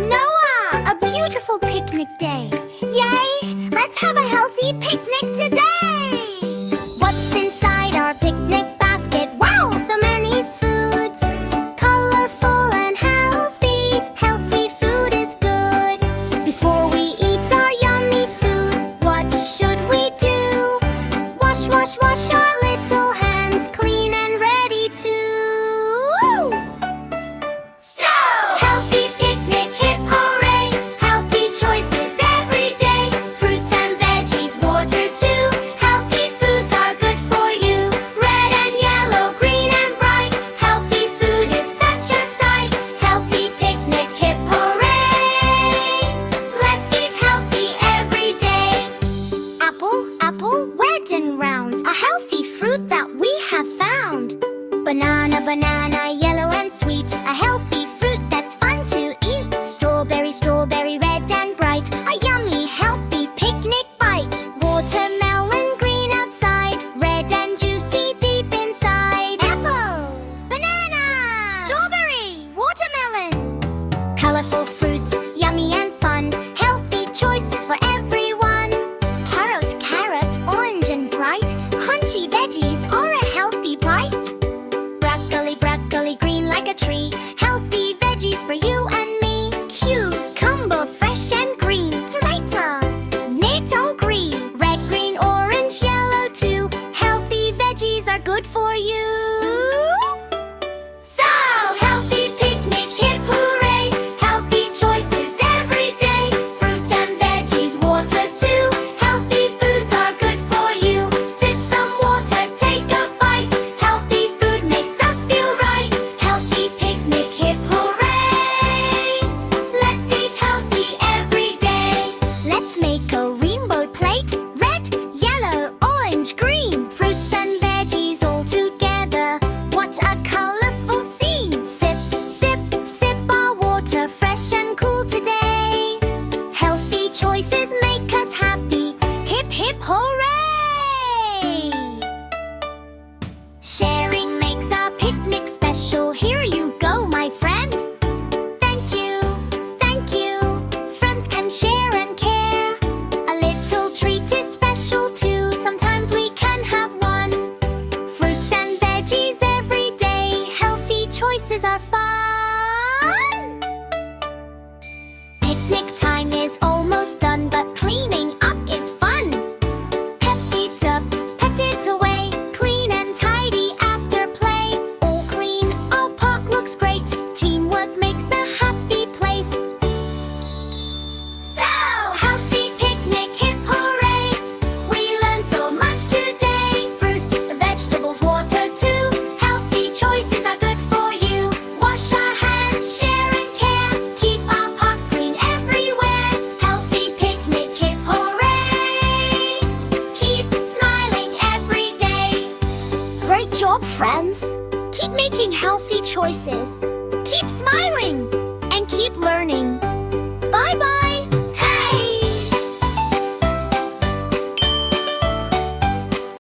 Noah! A beautiful picnic day. Yay! Let's have a healthy picnic today! What's inside our picnic basket? Wow! So many foods. Colorful and healthy. Healthy food is good. Before we eat our yummy food, what should we do? Wash, wash, wash our little hands clean and ready to... Healthy picnic, hip hooray! Healthy choices every day. Fruits and veggies, water too. Healthy foods are good for you. Red and yellow, green and bright. Healthy food is such a sight. Healthy picnic, hip hooray! Let's eat healthy every day. Apple, apple, red and round. A healthy fruit that we have found. Banana, banana, yellow and sweet. A healthy fruit that's fun to eat. Strawberry, strawberry, red and bright. A yummy, healthy picnic bite. Watermelon, green outside. Red and juicy deep inside. Apple, banana, strawberry, watermelon. Colorful fruits, yummy and fun. Healthy choices for everyone. Carrot, carrot, orange and bright. Crunchy veggies are a healthy bite. Broccoli, broccoli, green like a tree. Healthy veggies for you and me. Cucumber, fresh and green. Tomato, nettle green. Red, green, orange, yellow too. Healthy veggies are good for you. So, healthy picnic, hip hooray. Healthy choices every day. Fruits and veggies, water too. Healthy foods are good for you. Sip some water, take a bite. Healthy food makes us feel right. Healthy picnic, hip hooray! Let's eat healthy every day. Let's make a rainbow plate. Red, yellow, orange, green. Fruits and veggies all together. What a colorful scene. Sip, sip, sip our water, fresh and cool today. Healthy choices make us happy. Hip, hip, hooray! Sharing makes our picnic special. Here you go, my friend. Thank you, thank you. Friends can share and care. A little treat is special too. Sometimes we can have one. Fruits and veggies every day. Healthy choices are fun. Picnic time is almost done, but cleaning up is fun. Pet it up, pet it away. Clean and tidy after play. All clean, our park looks great. Teamwork makes a happy place. So, healthy picnic, hip hooray! We learned so much today. Fruits, vegetables, water too. Healthy choices are good for you. Wash our hands, share and care. Keep our parks clean everywhere. Healthy picnic, hip hooray! Keep smiling every day. Great job, friends. Keep making healthy choices. Keep smiling.